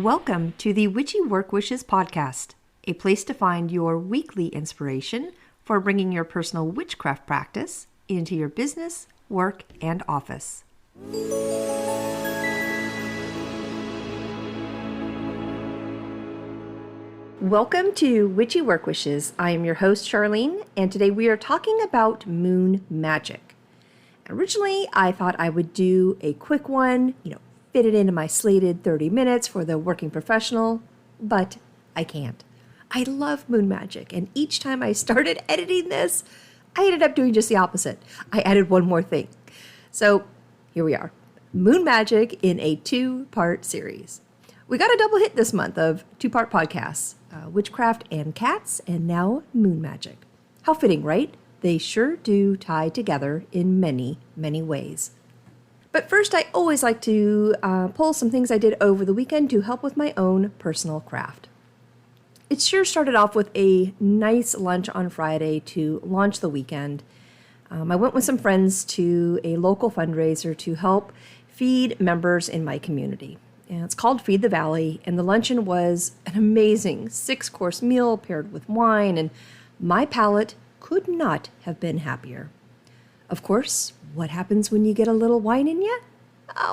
Welcome to the Witchy Work Wishes podcast, a place to find your weekly inspiration for bringing your personal witchcraft practice into your business, work, and office. Welcome to Witchy Work Wishes. I am your host, Charlene, and today we are talking about moon magic. Originally, I thought I would do a quick one, fit it into my slated 30 minutes for the working professional, but I can't. I love moon magic, and each time I started editing this, I ended up doing just the opposite. I added one more thing. So here we are, moon magic in a two-part series. We got a double hit this month of two-part podcasts, Witchcraft and Cats, and now moon magic. How fitting, right? They sure do tie together in many, many ways. But first, I always like to pull some things I did over the weekend to help with my own personal craft. It sure started off with a nice lunch on Friday to launch the weekend. I went with some friends to a local fundraiser to help feed members in my community. And it's called Feed the Valley, and the luncheon was an amazing 6-course meal paired with wine, and my palate could not have been happier. Of course, what happens when you get a little wine in you?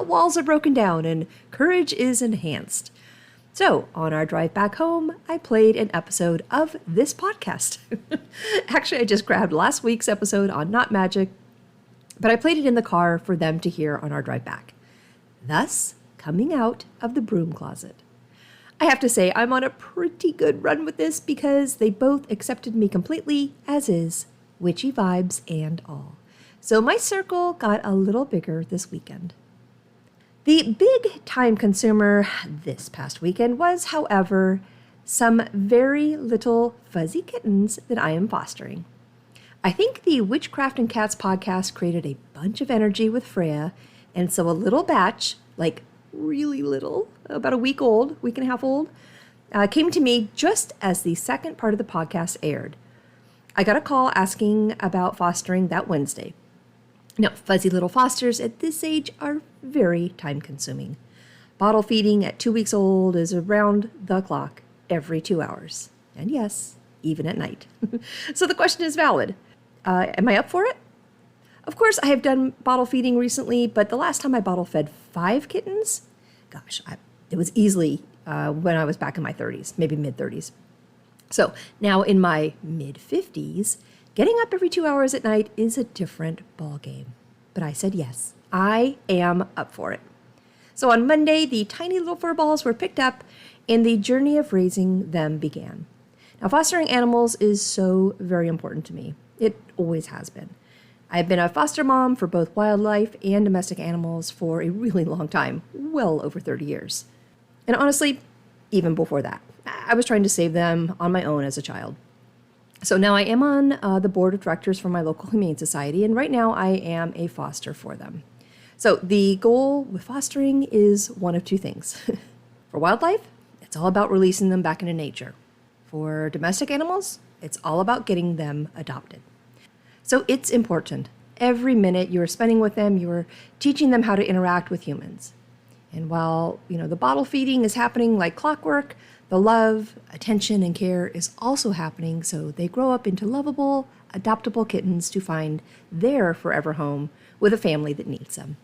Walls are broken down and courage is enhanced. So, on our drive back home, I played an episode of this podcast. Actually, I just grabbed last week's episode on Not Magic, but I played it in the car for them to hear on our drive back. Thus, coming out of the broom closet. I have to say, I'm on a pretty good run with this because they both accepted me completely, as is, witchy vibes and all. So my circle got a little bigger this weekend. The big time consumer this past weekend was, however, some very little fuzzy kittens that I am fostering. I think the Witchcraft and Cats podcast created a bunch of energy with Freya, and so a little batch, like really little, about a week and a half old, came to me just as the second part of the podcast aired. I got a call asking about fostering that Wednesday. Now, fuzzy little fosters at this age are very time-consuming. Bottle feeding at 2 weeks old is around the clock every 2 hours. And yes, even at night. So the question is valid. Am I up for it? Of course, I have done bottle feeding recently, but the last time I bottle fed 5 kittens, it was easily when I was back in my 30s, maybe mid-30s. So now in my mid-50s, getting up every 2 hours at night is a different ballgame. But I said yes, I am up for it. So on Monday, the tiny little fur balls were picked up and the journey of raising them began. Now, fostering animals is so very important to me. It always has been. I've been a foster mom for both wildlife and domestic animals for a really long time, well over 30 years. And honestly, even before that, I was trying to save them on my own as a child. So now I am on the board of directors for my local humane society, and right now I am a foster for them. So the goal with fostering is one of two things. For wildlife, it's all about releasing them back into nature. For domestic animals, it's all about getting them adopted. So it's important. Every minute you're spending with them, you're teaching them how to interact with humans. And while, the bottle feeding is happening like clockwork, the love, attention, and care is also happening so they grow up into lovable, adoptable kittens to find their forever home with a family that needs them.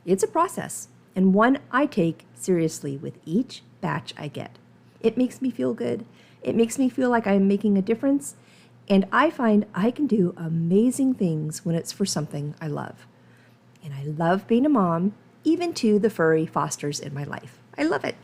It's a process, and one I take seriously with each batch I get. It makes me feel good. It makes me feel like I'm making a difference, and I find I can do amazing things when it's for something I love. And I love being a mom, even to the furry fosters in my life. I love it.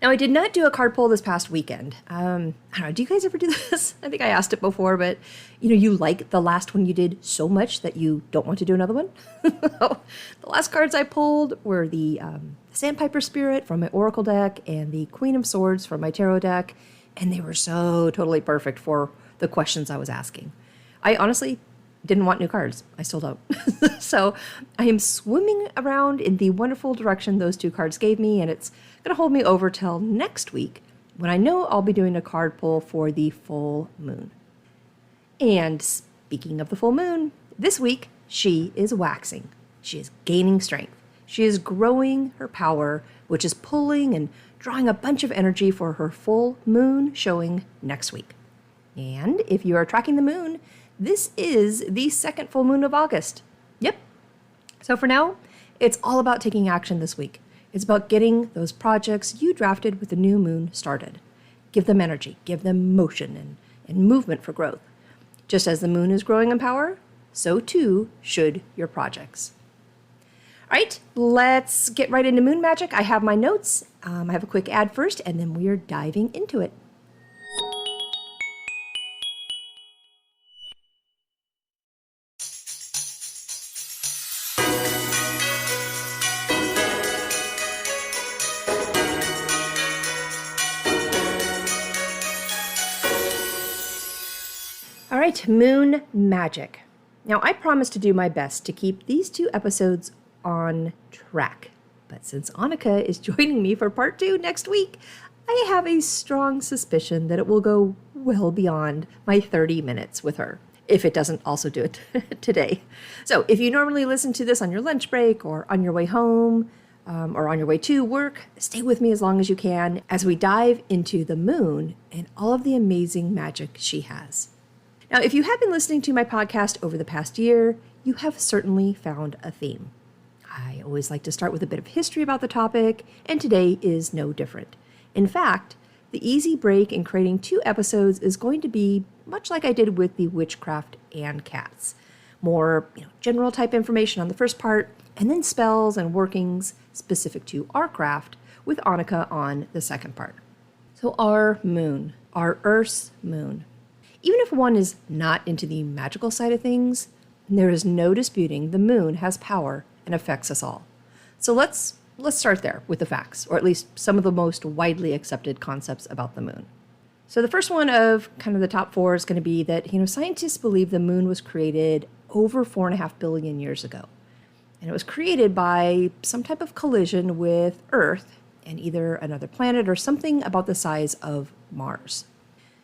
Now, I did not do a card pull this past weekend. I don't know, do you guys ever do this? I think I asked it before, but you like the last one you did so much that you don't want to do another one? The last cards I pulled were the Sandpiper Spirit from my Oracle deck and the Queen of Swords from my Tarot deck, and they were so totally perfect for the questions I was asking. I honestly didn't want new cards. I still don't. So I am swimming around in the wonderful direction those two cards gave me, and it's going to hold me over till next week when I know I'll be doing a card pull for the full moon. And speaking of the full moon, this week she is waxing. She is gaining strength. She is growing her power, which is pulling and drawing a bunch of energy for her full moon showing next week. And if you are tracking the moon, this is the second full moon of August. Yep. So for now, it's all about taking action this week. It's about getting those projects you drafted with the new moon started. Give them energy, give them motion and movement for growth. Just as the moon is growing in power, so too should your projects. All right, let's get right into moon magic. I have my notes. I have a quick ad first, and then we are diving into it. All right, moon magic. Now, I promised to do my best to keep these 2 episodes on track. But since Annika is joining me for part 2 next week, I have a strong suspicion that it will go well beyond my 30 minutes with her, if it doesn't also do it today. So if you normally listen to this on your lunch break or on your way home or on your way to work, stay with me as long as you can as we dive into the moon and all of the amazing magic she has. Now, if you have been listening to my podcast over the past year, you have certainly found a theme. I always like to start with a bit of history about the topic, and today is no different. In fact, the easy break in creating 2 episodes is going to be much like I did with the witchcraft and cats. More general type information on the first part, and then spells and workings specific to our craft with Annika on the second part. So our moon, our Earth's moon. Even if one is not into the magical side of things, there is no disputing the moon has power and affects us all. So let's start there with the facts, or at least some of the most widely accepted concepts about the moon. So the first one of kind of the top 4 is going to be that scientists believe the moon was created over 4.5 billion years ago. And it was created by some type of collision with Earth and either another planet or something about the size of Mars.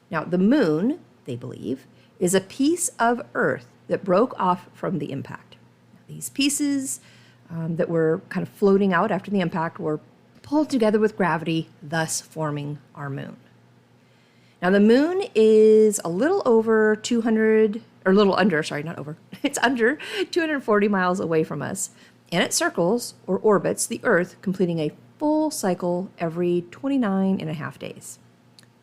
Now, the moon, they believe, is a piece of Earth that broke off from the impact. These pieces that were kind of floating out after the impact were pulled together with gravity, thus forming our moon. Now, the moon is a little over 200, or a little under, sorry, not over, it's under 240 miles away from us, and it circles or orbits the Earth, completing a full cycle every 29 and a half days,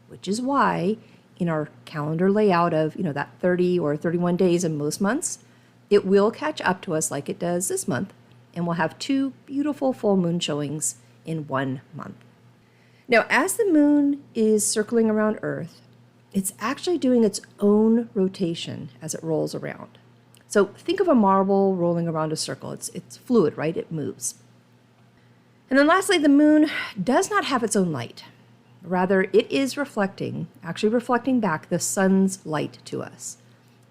which is why in our calendar layout of, that 30 or 31 days in most months, it will catch up to us like it does this month, and we'll have 2 beautiful full moon showings in 1 month. Now, as the moon is circling around Earth, it's actually doing its own rotation as it rolls around. So think of a marble rolling around a circle. It's fluid, right? It moves. And then lastly, the moon does not have its own light. Rather, it is reflecting back the sun's light to us,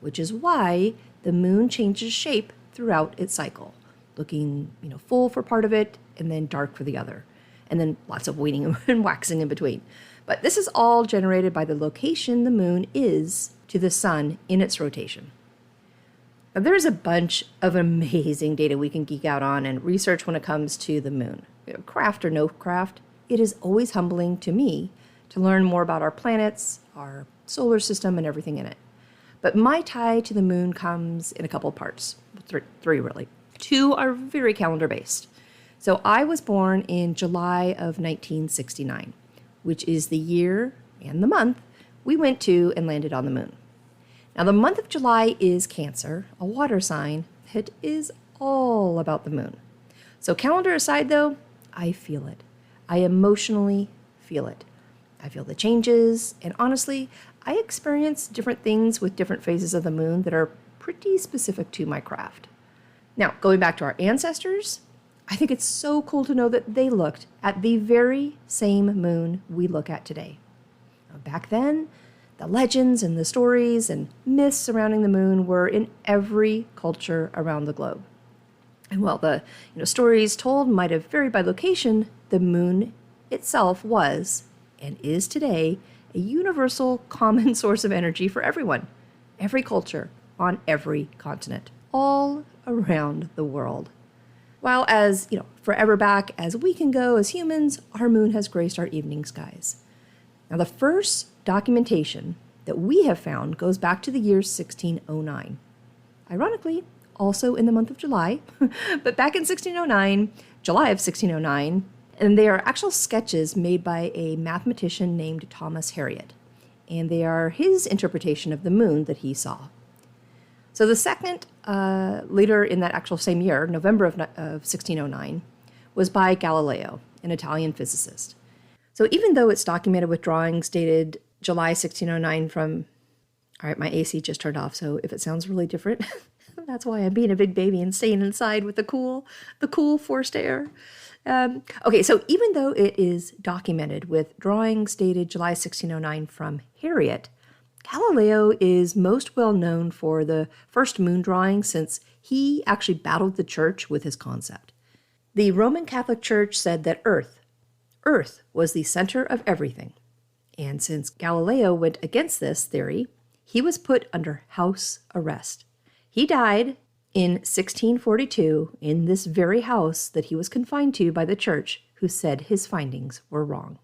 which is why the moon changes shape throughout its cycle, looking, full for part of it and then dark for the other, and then lots of waning and waxing in between. But this is all generated by the location the moon is to the sun in its rotation. Now, there's a bunch of amazing data we can geek out on and research when it comes to the moon. Craft or no craft, it is always humbling to me to learn more about our planets, our solar system, and everything in it. But my tie to the moon comes in a couple of parts, 3 really. 2 are very calendar-based. So I was born in July of 1969, which is the year and the month we went to and landed on the moon. Now, the month of July is Cancer, a water sign that is all about the moon. So calendar aside, though, I feel it. I emotionally feel it. I feel the changes, and honestly, I experience different things with different phases of the moon that are pretty specific to my craft. Now, going back to our ancestors, I think it's so cool to know that they looked at the very same moon we look at today. Back then, the legends and the stories and myths surrounding the moon were in every culture around the globe. And while the stories told might have varied by location, the moon itself was, and is today, a universal common source of energy for everyone, every culture, on every continent, all around the world. While as, forever back as we can go as humans, our moon has graced our evening skies. Now, the first documentation that we have found goes back to the year 1609. Ironically, also in the month of July, but back in July of 1609, and they are actual sketches made by a mathematician named Thomas Harriot, and they are his interpretation of the moon that he saw. So the second, later in that actual same year, November of 1609, was by Galileo, an Italian physicist. So even though it's documented with drawings dated July 1609 from, all right, my AC just turned off, so if it sounds really different, that's why I'm being a big baby and staying inside with the cool forced air. Okay, so even though it is documented with drawings dated July 1609 from Harriot, Galileo is most well known for the first moon drawing since he actually battled the church with his concept. The Roman Catholic Church said that Earth was the center of everything. And since Galileo went against this theory, he was put under house arrest. He died in 1642 in this very house that he was confined to by the church, who said his findings were wrong.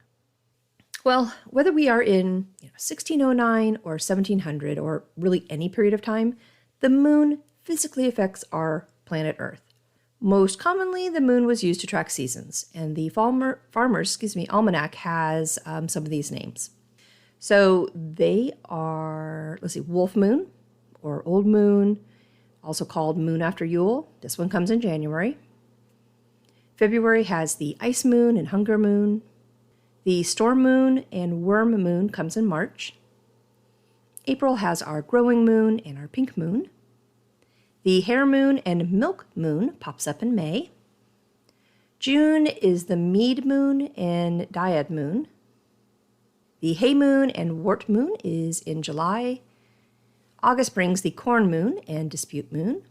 Well, whether we are in 1609 or 1700 or really any period of time, the moon physically affects our planet Earth. Most commonly, the moon was used to track seasons, and the Farmer's Almanac has some of these names. So they are, Wolf Moon or Old Moon, also called Moon After Yule. This one comes in January. February has the Ice Moon and Hunger Moon. The Storm Moon and Worm Moon comes in March. April has our Growing Moon and our Pink Moon. The Hare Moon and Milk Moon pops up in May. June is the Mead Moon and Diad Moon. The Hay Moon and Wart Moon is in July. August brings the Corn Moon and Dispute Moon.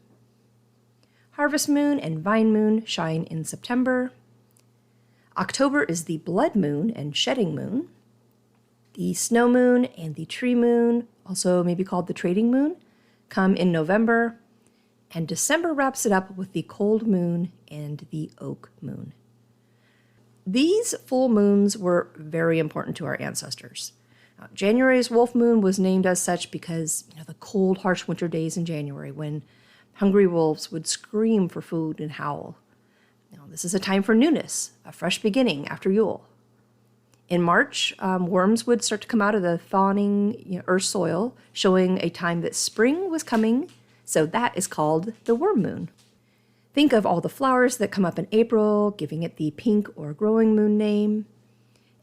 Harvest Moon and Vine Moon shine in September. October is the Blood Moon and Shedding Moon. The Snow Moon and the Tree Moon, also maybe called the Trading Moon, come in November. And December wraps it up with the Cold Moon and the Oak Moon. These full moons were very important to our ancestors. January's Wolf Moon was named as such because the cold, harsh winter days in January when hungry wolves would scream for food and howl. This is a time for newness, a fresh beginning after Yule. In March, worms would start to come out of the thawing earth soil, showing a time that spring was coming. So that is called the Worm Moon. Think of all the flowers that come up in April, giving it the pink or growing moon name.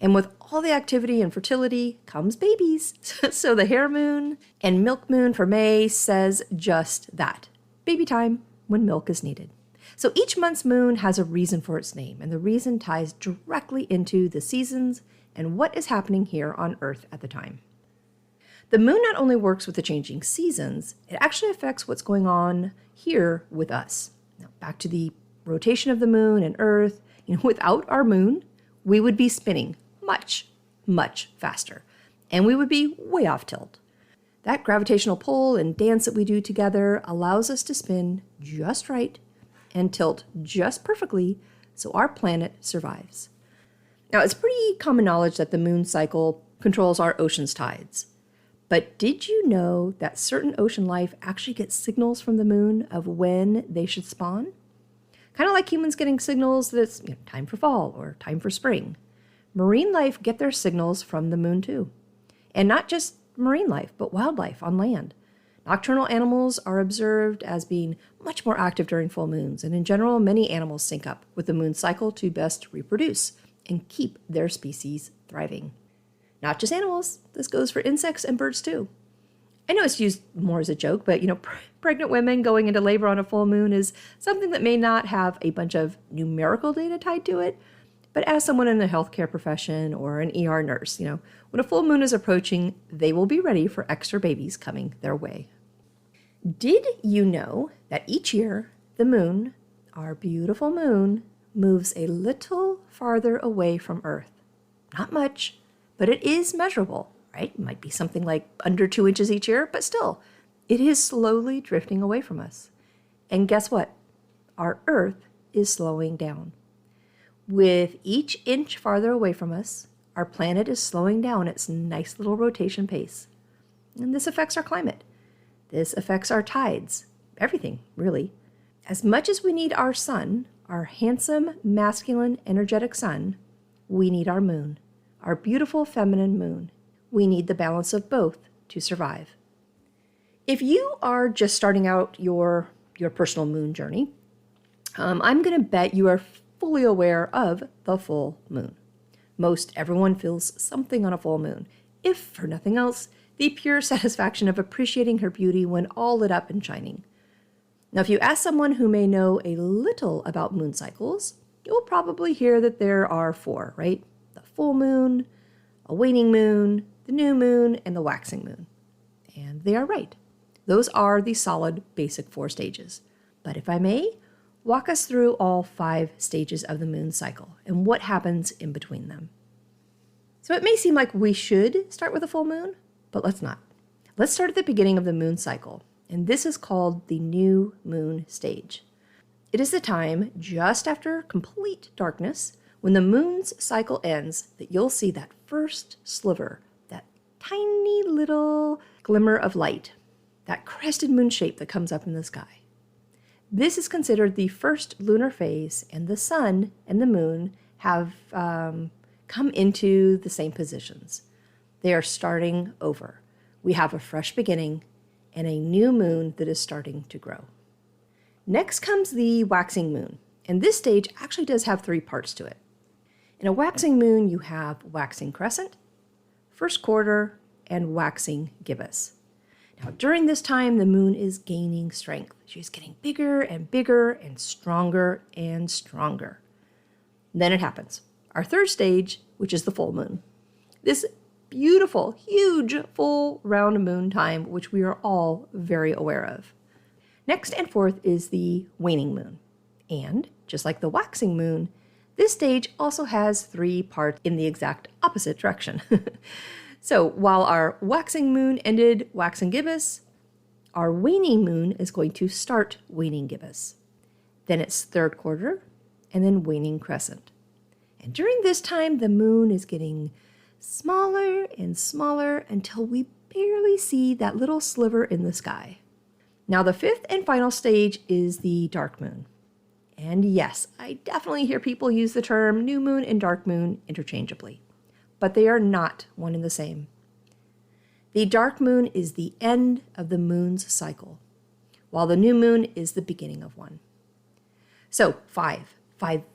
And with all the activity and fertility comes babies. So the Hare Moon and Milk Moon for May says just that. Baby time when milk is needed. So each month's moon has a reason for its name, and the reason ties directly into the seasons and what is happening here on Earth at the time. The moon not only works with the changing seasons, it actually affects what's going on here with us. Now, back to the rotation of the moon and Earth. Without our moon, we would be spinning much, much faster, and we would be way off tilt. That gravitational pull and dance that we do together allows us to spin just right and tilt just perfectly so our planet survives. Now, it's pretty common knowledge that the moon cycle controls our ocean's tides. But did you know that certain ocean life actually gets signals from the moon of when they should spawn? Kind of like humans getting signals that it's time for fall or time for spring. Marine life get their signals from the moon too. And not just marine life, but wildlife on land. Nocturnal animals are observed as being much more active during full moons, and in general, many animals sync up with the moon cycle to best reproduce and keep their species thriving. Not just animals, this goes for insects and birds too. I know it's used more as a joke, but pregnant women going into labor on a full moon is something that may not have a bunch of numerical data tied to it, but as someone in the healthcare profession or an ER nurse, when a full moon is approaching, they will be ready for extra babies coming their way. Did you know that each year the moon, our beautiful moon, moves a little farther away from Earth? Not much, but it is measurable, right? It might be something like under 2 inches each year, but still, it is slowly drifting away from us. And guess what? Our Earth is slowing down. With each inch farther away from us, our planet is slowing down its nice little rotation pace. And this affects our climate. This affects our tides. Everything, really. As much as we need our sun, our handsome, masculine, energetic sun, we need our moon, our beautiful feminine moon. We need the balance of both to survive. If you are just starting out your personal moon journey, I'm going to bet you are fully aware of the full moon. Most everyone feels something on a full moon, if for nothing else, the pure satisfaction of appreciating her beauty when all lit up and shining. Now, if you ask someone who may know a little about moon cycles, you'll probably hear that there are 4, right? The full moon, a waning moon, the new moon, and the waxing moon. And they are right. Those are the solid basic 4 stages. But if I may, walk us through all 5 stages of the moon cycle and what happens in between them. So it may seem like we should start with a full moon, but let's not. Let's start at the beginning of the moon cycle, and this is called the new moon stage. It is the time just after complete darkness, when the moon's cycle ends, that you'll see that first sliver, that tiny little glimmer of light, that crested moon shape that comes up in the sky. This is considered the first lunar phase, and the sun and the moon have come into the same positions. They are starting over. We have a fresh beginning and a new moon that is starting to grow. Next comes the waxing moon, and this stage actually does have 3 parts to it. In a waxing moon, you have waxing crescent, first quarter, and waxing gibbous. Now, during this time, the moon is gaining strength. She's getting bigger and bigger and stronger and stronger. Then it happens. Our third stage, which is the full moon. This beautiful, huge, full round moon time, which we are all very aware of. Next and fourth is the waning moon. And just like the waxing moon, this stage also has 3 parts in the exact opposite direction. So while our waxing moon ended waxing gibbous, our waning moon is going to start waning gibbous. Then it's third quarter, and then waning crescent. And during this time, the moon is getting smaller and smaller until we barely see that little sliver in the sky. Now, the 5th and final stage is the dark moon. And yes, I definitely hear people use the term new moon and dark moon interchangeably, but they are not one and the same. The dark moon is the end of the moon's cycle, while the new moon is the beginning of one. So, 5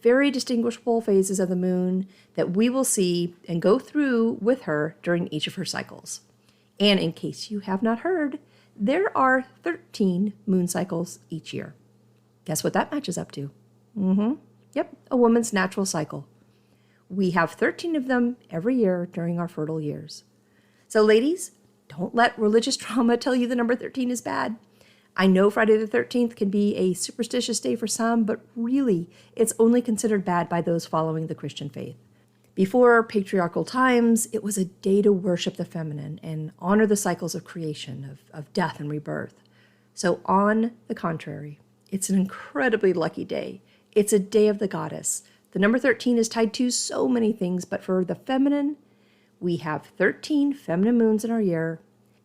very distinguishable phases of the moon that we will see and go through with her during each of her cycles. And in case you have not heard, there are 13 moon cycles each year. Guess what that matches up to? Yep, a woman's natural cycle. We have 13 of them every year during our fertile years. So ladies, don't let religious trauma tell you the number 13 is bad. I know Friday the 13th can be a superstitious day for some, but really, it's only considered bad by those following the Christian faith. Before patriarchal times, it was a day to worship the feminine and honor the cycles of creation, of death and rebirth. So on the contrary, it's an incredibly lucky day. It's a day of the goddess. The number 13 is tied to so many things, but for the feminine, we have 13 feminine moons in our year.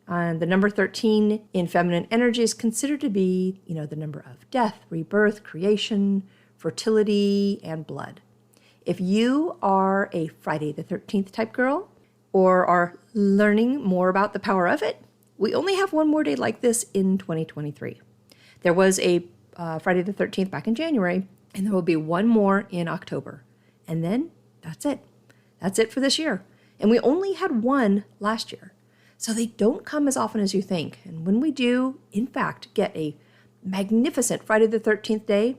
And the number 13 in feminine energy is considered to be, the number of death, rebirth, creation, fertility, and blood. If you are a Friday the 13th type girl or are learning more about the power of it, we only have one more day like this in 2023. There was a Friday the 13th back in January, and there will be one more in October. And then that's it. That's it for this year. And we only had one last year. So they don't come as often as you think. And when we do, in fact, get a magnificent Friday the 13th day,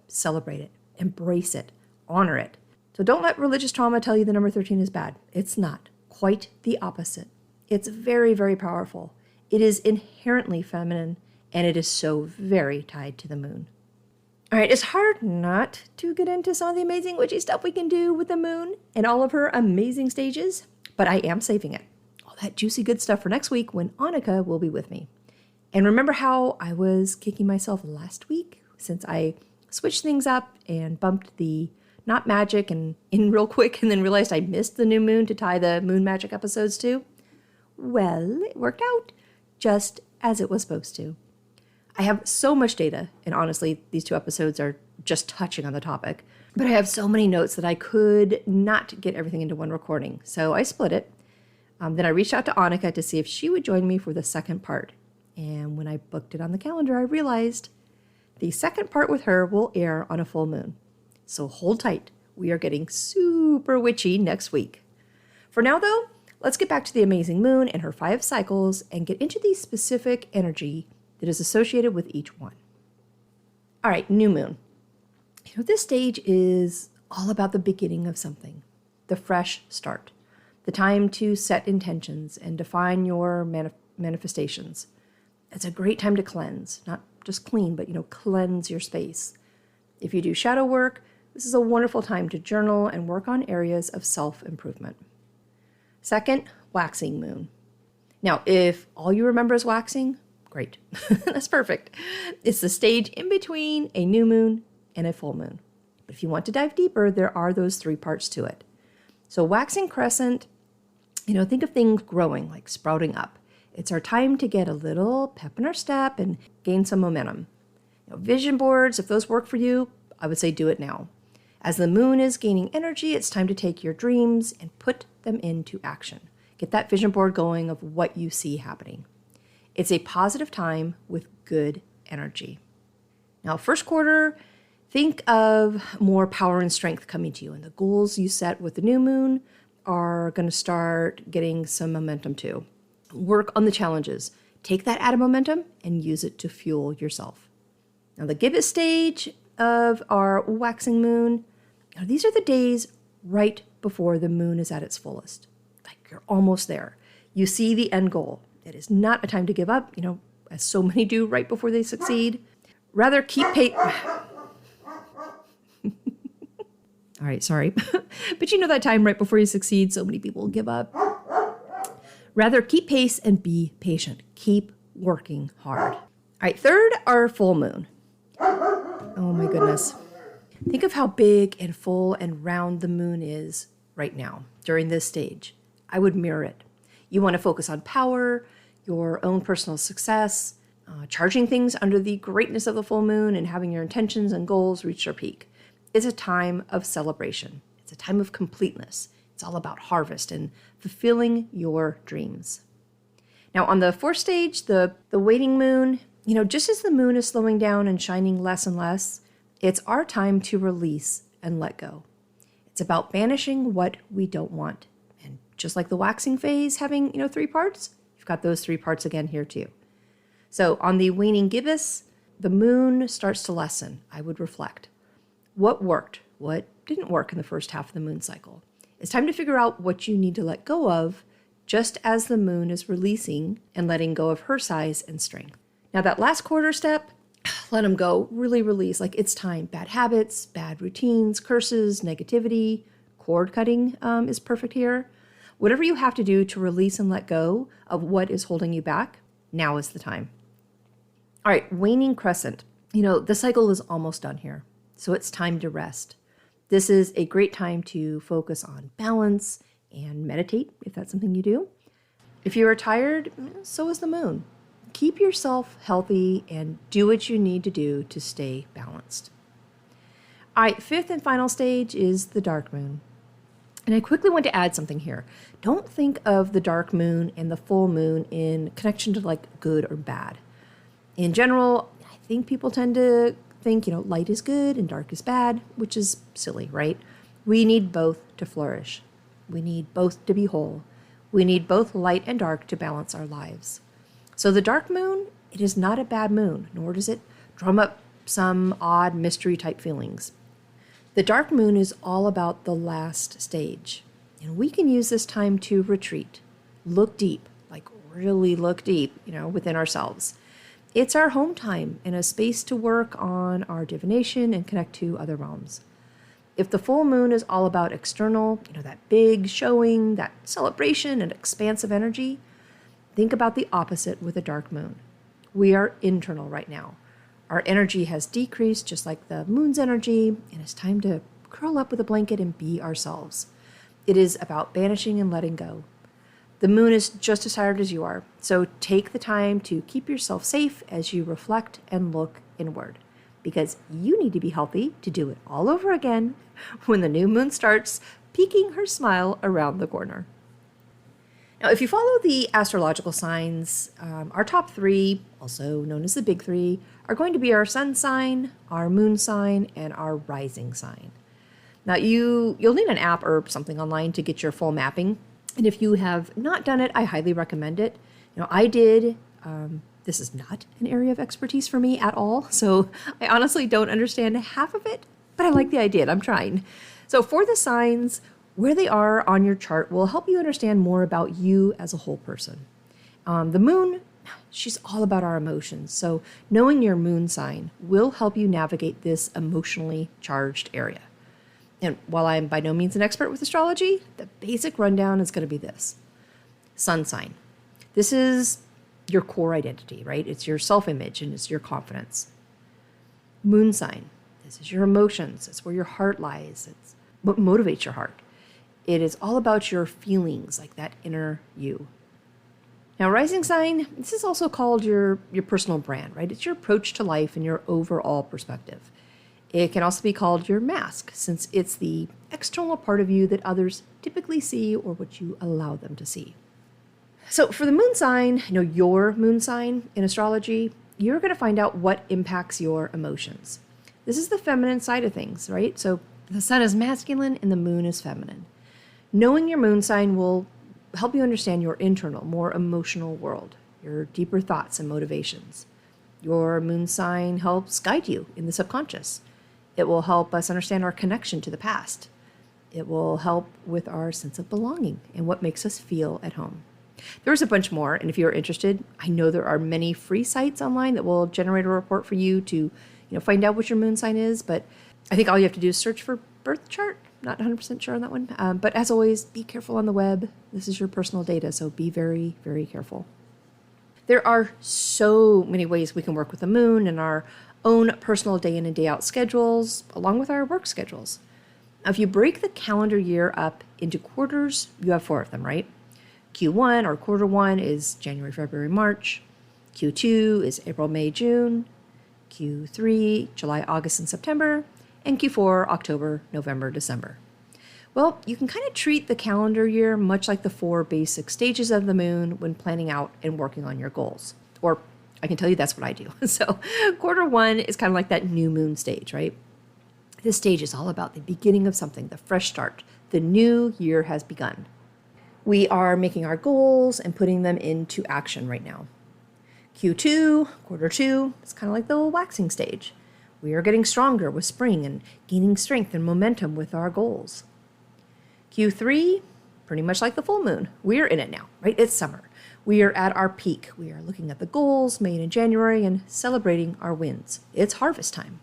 celebrate it, embrace it, honor it. So don't let religious trauma tell you the number 13 is bad. It's not. Quite the opposite. It's very, very powerful. It is inherently feminine, and it is so very tied to the moon. All right, it's hard not to get into some of the amazing witchy stuff we can do with the moon and all of her amazing stages, but I am saving it. All that juicy good stuff for next week when Annika will be with me. And remember how I was kicking myself last week since I switched things up and bumped the not magic and in real quick and then realized I missed the new moon to tie the moon magic episodes to. Well, it worked out just as it was supposed to. I have so much data, and honestly, these 2 episodes are just touching on the topic, but I have so many notes that I could not get everything into one recording, so I split it. Then I reached out to Annika to see if she would join me for the second part, and when I booked it on the calendar, I realized the second part with her will air on a full moon. So hold tight, we are getting super witchy next week. For now, though, let's get back to the amazing moon and her 5 cycles and get into the specific energy that is associated with each one. All right, new moon. This stage is all about the beginning of something, the fresh start, the time to set intentions and define your manifestations. It's a great time to cleanse, not just clean, but cleanse your space. If you do shadow work, this is a wonderful time to journal and work on areas of self-improvement. Second, waxing moon. Now, if all you remember is waxing, great. That's perfect. It's the stage in between a new moon and a full moon. But if you want to dive deeper, there are those 3 parts to it. So waxing crescent, think of things growing, like sprouting up. It's our time to get a little pep in our step and gain some momentum. Vision boards, if those work for you, I would say do it now. As the moon is gaining energy, it's time to take your dreams and put them into action. Get that vision board going of what you see happening. It's a positive time with good energy. Now, first quarter, think of more power and strength coming to you, and the goals you set with the new moon are going to start getting some momentum too. Work on the challenges. Take that added momentum and use it to fuel yourself. Now, the gibbous stage of our waxing moon, these are the days right before the moon is at its fullest. Like you're almost there. You see the end goal. It is not a time to give up, as so many do right before they succeed. Rather keep pace. All right, sorry. But that time right before you succeed, so many people give up. Rather keep pace and be patient. Keep working hard. All right, third, our full moon. Oh my goodness. Think of how big and full and round the moon is right now during this stage. I would mirror it. You want to focus on power, your own personal success, charging things under the greatness of the full moon and having your intentions and goals reach their peak. It's a time of celebration. It's a time of completeness. It's all about harvest and fulfilling your dreams. Now, on the 4th stage, the waning moon, just as the moon is slowing down and shining less and less, it's our time to release and let go. It's about banishing what we don't want. And just like the waxing phase having, 3 parts, you've got those 3 parts again here too. So on the waning gibbous, the moon starts to lessen. I would reflect. What worked? What didn't work in the first half of the moon cycle? It's time to figure out what you need to let go of, just as the moon is releasing and letting go of her size and strength. Now that last quarter step, let them go, really release, like it's time. Bad habits, bad routines, curses, negativity, cord cutting is perfect here. Whatever you have to do to release and let go of what is holding you back, now is the time. All right, waning crescent. The cycle is almost done here, so it's time to rest. This is a great time to focus on balance and meditate, if that's something you do. If you are tired, so is the moon. Keep yourself healthy and do what you need to do to stay balanced. All right, 5th and final stage is the dark moon. And I quickly want to add something here. Don't think of the dark moon and the full moon in connection to like good or bad. In general, I think people tend to think, light is good and dark is bad, which is silly, right? We need both to flourish. We need both to be whole. We need both light and dark to balance our lives. So the dark moon, it is not a bad moon, nor does it drum up some odd mystery type feelings. The dark moon is all about the last stage, and we can use this time to retreat, look deep, like really look deep, within ourselves. It's our home time and a space to work on our divination and connect to other realms. If the full moon is all about external, that big showing, that celebration and expansive energy, think about the opposite with a dark moon. We are internal right now. Our energy has decreased just like the moon's energy, and it's time to curl up with a blanket and be ourselves. It is about banishing and letting go. The moon is just as tired as you are, so take the time to keep yourself safe as you reflect and look inward, because you need to be healthy to do it all over again when the new moon starts peeking her smile around the corner. Now, if you follow the astrological signs, our top three, also known as the big three, are going to be our sun sign, our moon sign, and our rising sign. Now, you'll need an app or something online to get your full mapping. And if you have not done it, I highly recommend it. I did. This is not an area of expertise for me at all, so I honestly don't understand half of it, but I like the idea and I'm trying. So for the signs, where they are on your chart will help you understand more about you as a whole person. The moon, she's all about our emotions. So knowing your moon sign will help you navigate this emotionally charged area. And while I'm by no means an expert with astrology, the basic rundown is going to be this. Sun sign. This is your core identity, right? It's your self-image and it's your confidence. Moon sign. This is your emotions. It's where your heart lies. It's what motivates your heart. It is all about your feelings, like that inner you. Now, rising sign, this is also called your personal brand, right? It's your approach to life and your overall perspective. It can also be called your mask, since it's the external part of you that others typically see or what you allow them to see. So for the moon sign, your moon sign in astrology, you're going to find out what impacts your emotions. This is the feminine side of things, right? So the sun is masculine and the moon is feminine. Knowing your moon sign will help you understand your internal, more emotional world, your deeper thoughts and motivations. Your moon sign helps guide you in the subconscious. It will help us understand our connection to the past. It will help with our sense of belonging and what makes us feel at home. There's a bunch more, and if you're interested, I know there are many free sites online that will generate a report for you to find out what your moon sign is, but I think all you have to do is search for birth chart. Not 100% sure on that one. But as always, be careful on the web. This is your personal data, so be very, very careful. There are so many ways we can work with the moon and our own personal day in and day out schedules, along with our work schedules. Now, if you break the calendar year up into quarters, you have 4 of them, right? Q1 or quarter 1 is January, February, March. Q2 is April, May, June. Q3, July, August, and September. And Q4, October, November, December. Well, you can kind of treat the calendar year much like the 4 basic stages of the moon when planning out and working on your goals. Or I can tell you that's what I do. So quarter 1 is kind of like that new moon stage, right? This stage is all about the beginning of something, the fresh start. The new year has begun. We are making our goals and putting them into action right now. Q2, quarter 2, is kind of like the waxing stage. We are getting stronger with spring and gaining strength and momentum with our goals. Q3, pretty much like the full moon. We're in it now, right? It's summer. We are at our peak. We are looking at the goals made in January and celebrating our wins. It's harvest time.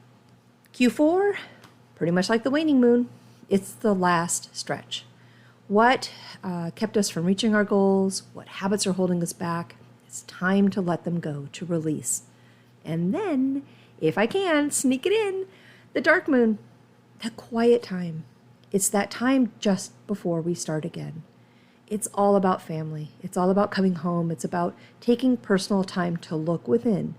Q4, pretty much like the waning moon. It's the last stretch. What kept us from reaching our goals? What habits are holding us back? It's time to let them go, to release. And then, if I can, sneak it in, the dark moon, that quiet time. It's that time just before we start again. It's all about family. It's all about coming home. It's about taking personal time to look within,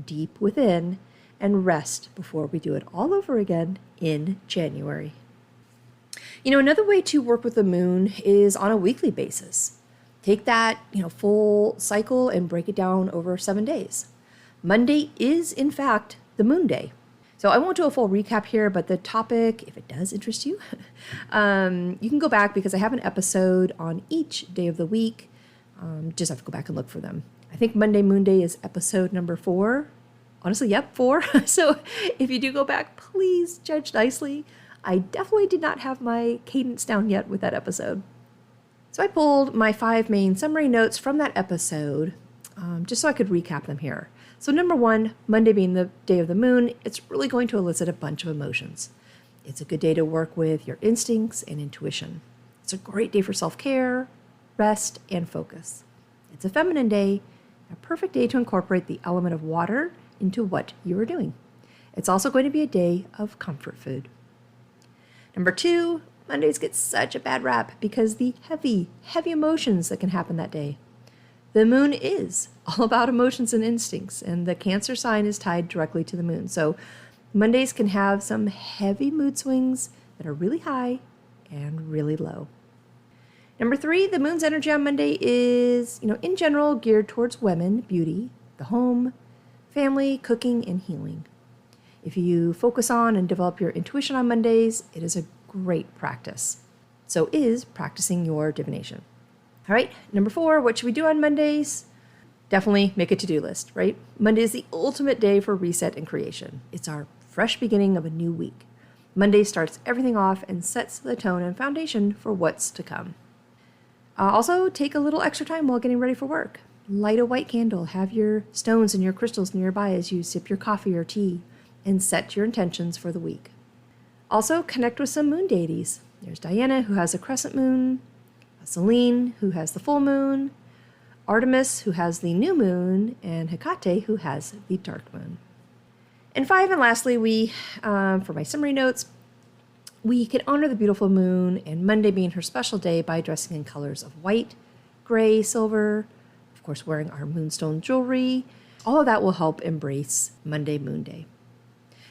deep within, and rest before we do it all over again in January. Another way to work with the moon is on a weekly basis. Take that, full cycle and break it down over 7 days. Monday is, in fact, the moon day. So I won't do a full recap here, but the topic, if it does interest you, you can go back because I have an episode on each day of the week. Just have to go back and look for them. I think Monday Moon Day is episode number 4. Honestly, yep, 4. So if you do go back, please judge nicely. I definitely did not have my cadence down yet with that episode. So I pulled my 5 main summary notes from that episode just so I could recap them here. So number 1, Monday being the day of the moon, it's really going to elicit a bunch of emotions. It's a good day to work with your instincts and intuition. It's a great day for self-care, rest, and focus. It's a feminine day, a perfect day to incorporate the element of water into what you are doing. It's also going to be a day of comfort food. Number 2, Mondays get such a bad rap because the heavy emotions that can happen that day. The moon is all about emotions and instincts, and the Cancer sign is tied directly to the moon. So Mondays can have some heavy mood swings that are really high and really low. Number 3, the moon's energy on Monday is, in general, geared towards women, beauty, the home, family, cooking, and healing. If you focus on and develop your intuition on Mondays, it is a great practice. So is practicing your divination. All right, number 4, what should we do on Mondays? Definitely make a to-do list, right? Monday is the ultimate day for reset and creation. It's our fresh beginning of a new week. Monday starts everything off and sets the tone and foundation for what's to come. Also, take a little extra time while getting ready for work. Light a white candle, have your stones and your crystals nearby as you sip your coffee or tea, and set your intentions for the week. Also, connect with some moon deities. There's Diana, who has a crescent moon, Selene, who has the full moon, Artemis, who has the new moon, and Hecate, who has the dark moon. And 5, and lastly, for my summary notes, we can honor the beautiful moon and Monday being her special day by dressing in colors of white, gray, silver, of course, wearing our moonstone jewelry. All of that will help embrace Monday Moon Day.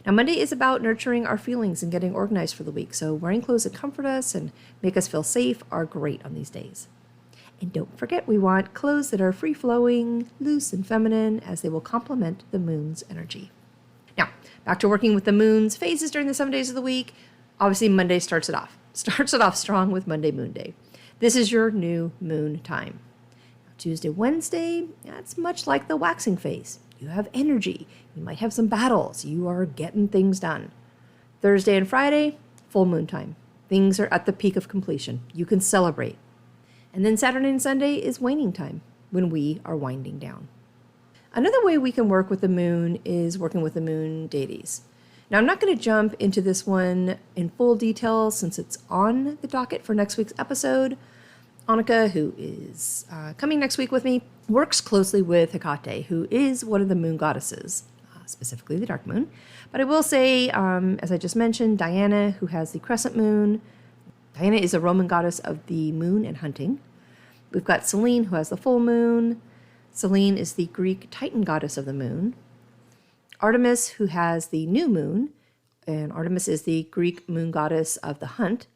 Now, Monday is about nurturing our feelings and getting organized for the week, so wearing clothes that comfort us and make us feel safe are great on these days. And don't forget, we want clothes that are free-flowing, loose, and feminine, as they will complement the moon's energy. Now, back to working with the moon's phases during the 7 days of the week. Obviously, Monday starts it off strong with Monday Moon Day. This is your new moon time. Tuesday, Wednesday, that's much like the waxing phase. You have energy. You might have some battles. You are getting things done. Thursday and Friday, full moon time. Things are at the peak of completion. You can celebrate. And then Saturday and Sunday is waning time, when we are winding down. Another way we can work with the moon is working with the moon deities. Now, I'm not going to jump into this one in full detail since it's on the docket for next week's episode. Annika, who is coming next week with me, works closely with Hecate, who is one of the moon goddesses, specifically the dark moon. But I will say, as I just mentioned, Diana, who has the crescent moon. Diana is a Roman goddess of the moon and hunting. We've got Selene, who has the full moon. Selene is the Greek Titan goddess of the moon. Artemis, who has the new moon, and Artemis is the Greek moon goddess of the hunt.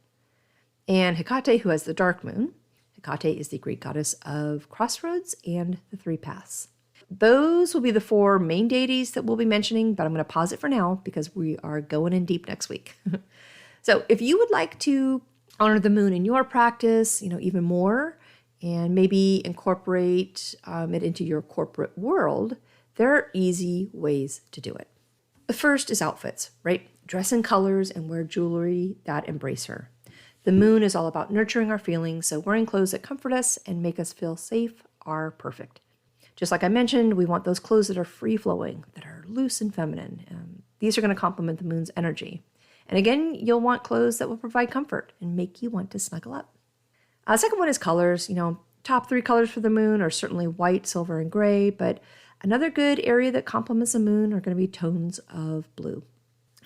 And Hecate, who has the dark moon. Hecate is the Greek goddess of crossroads and the 3 paths. Those will be the 4 main deities that we'll be mentioning, but I'm going to pause it for now because we are going in deep next week. So if you would like to honor the moon in your practice, even more, and maybe incorporate it into your corporate world, there are easy ways to do it. The first is outfits, right? Dress in colors and wear jewelry that embrace her. The moon is all about nurturing our feelings, so wearing clothes that comfort us and make us feel safe are perfect. Just like I mentioned, we want those clothes that are free-flowing, that are loose and feminine. These are going to complement the moon's energy. And again, you'll want clothes that will provide comfort and make you want to snuggle up. Second one is colors. Top 3 colors for the moon are certainly white, silver, and gray, but another good area that complements the moon are going to be tones of blue.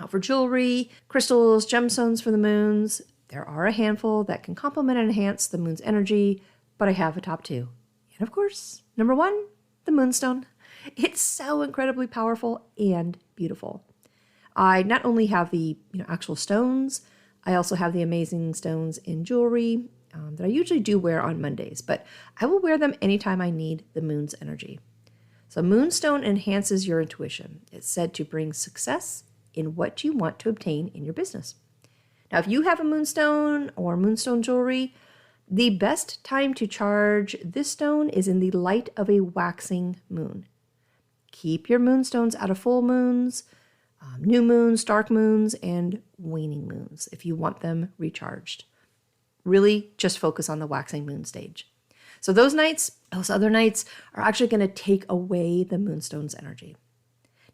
Now, for jewelry, crystals, gemstones for the moons, there are a handful that can complement and enhance the moon's energy, but I have a top 2. And of course, number 1, the moonstone. It's so incredibly powerful and beautiful. I not only have the actual stones, I also have the amazing stones in jewelry that I usually do wear on Mondays, but I will wear them anytime I need the moon's energy. So moonstone enhances your intuition. It's said to bring success in what you want to obtain in your business. Now, if you have a moonstone or moonstone jewelry, the best time to charge this stone is in the light of a waxing moon. Keep your moonstones out of full moons, new moons, dark moons, and waning moons if you want them recharged. Really just focus on the waxing moon stage. So those other nights are actually going to take away the moonstone's energy.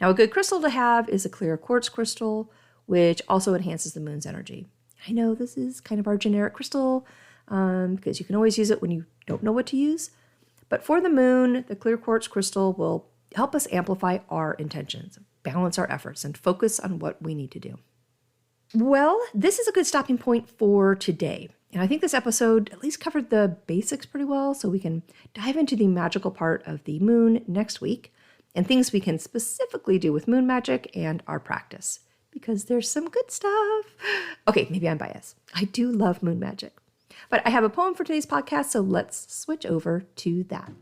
Now, a good crystal to have is a clear quartz crystal, which also enhances the moon's energy. I know this is kind of our generic crystal because you can always use it when you don't know what to use. But for the moon, the clear quartz crystal will help us amplify our intentions, balance our efforts, and focus on what we need to do. Well, this is a good stopping point for today. And I think this episode at least covered the basics pretty well, so we can dive into the magical part of the moon next week and things we can specifically do with moon magic and our practice, because there's some good stuff. Okay, maybe I'm biased. I do love moon magic. But I have a poem for today's podcast, so let's switch over to that.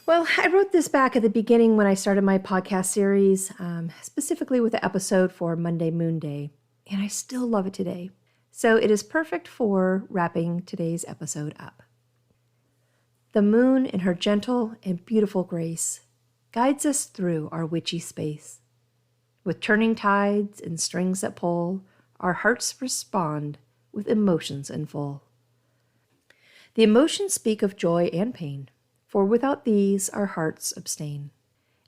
Well, I wrote this back at the beginning when I started my podcast series, specifically with the episode for Monday Moon Day, and I still love it today. So it is perfect for wrapping today's episode up. The moon, in her gentle and beautiful grace, guides us through our witchy space. With turning tides and strings that pull, our hearts respond with emotions in full. The emotions speak of joy and pain, for without these our hearts abstain,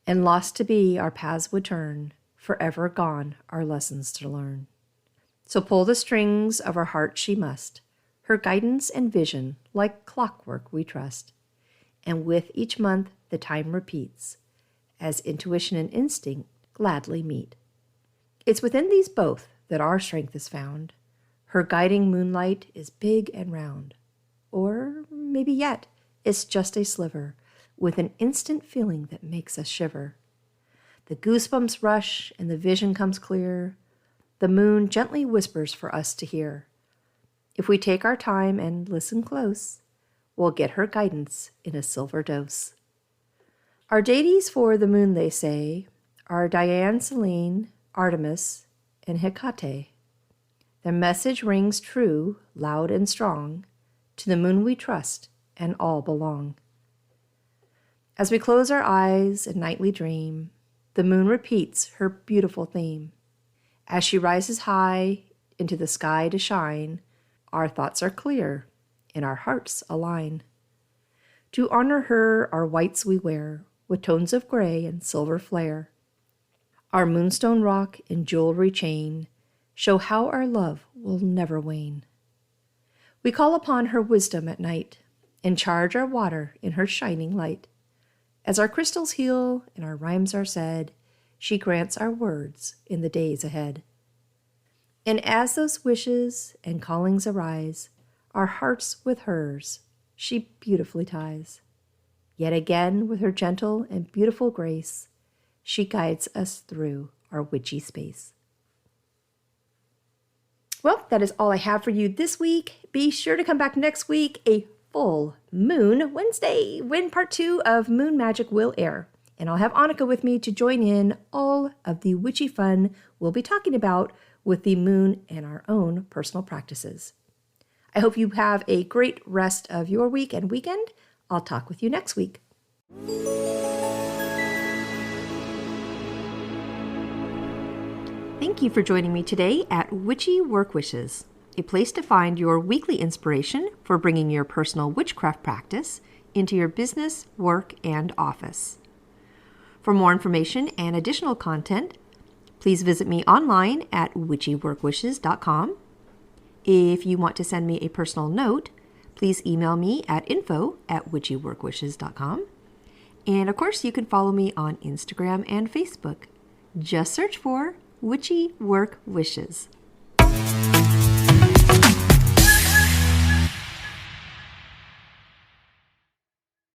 and lost to be our paths would turn, forever gone our lessons to learn. So pull the strings of our heart she must, her guidance and vision like clockwork we trust, and with each month the time repeats, as intuition and instinct gladly meet. It's within these both that our strength is found, her guiding moonlight is big and round, or maybe yet it's just a sliver, with an instant feeling that makes us shiver. The goosebumps rush and the vision comes clear. The moon gently whispers for us to hear. If we take our time and listen close, we'll get her guidance in a silver dose. Our deities for the moon, they say, are Diane, Selene, Artemis, and Hecate. Their message rings true, loud and strong. To the moon we trust, and all belong. As we close our eyes and nightly dream, the moon repeats her beautiful theme. As she rises high into the sky to shine, our thoughts are clear and our hearts align. To honor her, our whites we wear, with tones of gray and silver flare. Our moonstone rock and jewelry chain show how our love will never wane. We call upon her wisdom at night, and charge our water in her shining light. As our crystals heal and our rhymes are said, she grants our words in the days ahead. And as those wishes and callings arise, our hearts with hers she beautifully ties. Yet again, with her gentle and beautiful grace, she guides us through our witchy space. Well, that is all I have for you this week. Be sure to come back next week. A full moon Wednesday, when part 2 of Moon Magic will air. And I'll have Annika with me to join in all of the witchy fun we'll be talking about with the moon and our own personal practices. I hope you have a great rest of your week and weekend. I'll talk with you next week. Thank you for joining me today at Witchy Work Wishes, a place to find your weekly inspiration for bringing your personal witchcraft practice into your business, work, and office. For more information and additional content, please visit me online at witchyworkwishes.com. If you want to send me a personal note, please email me at info@witchyworkwishes.com. And of course, you can follow me on Instagram and Facebook. Just search for Witchy Work Wishes.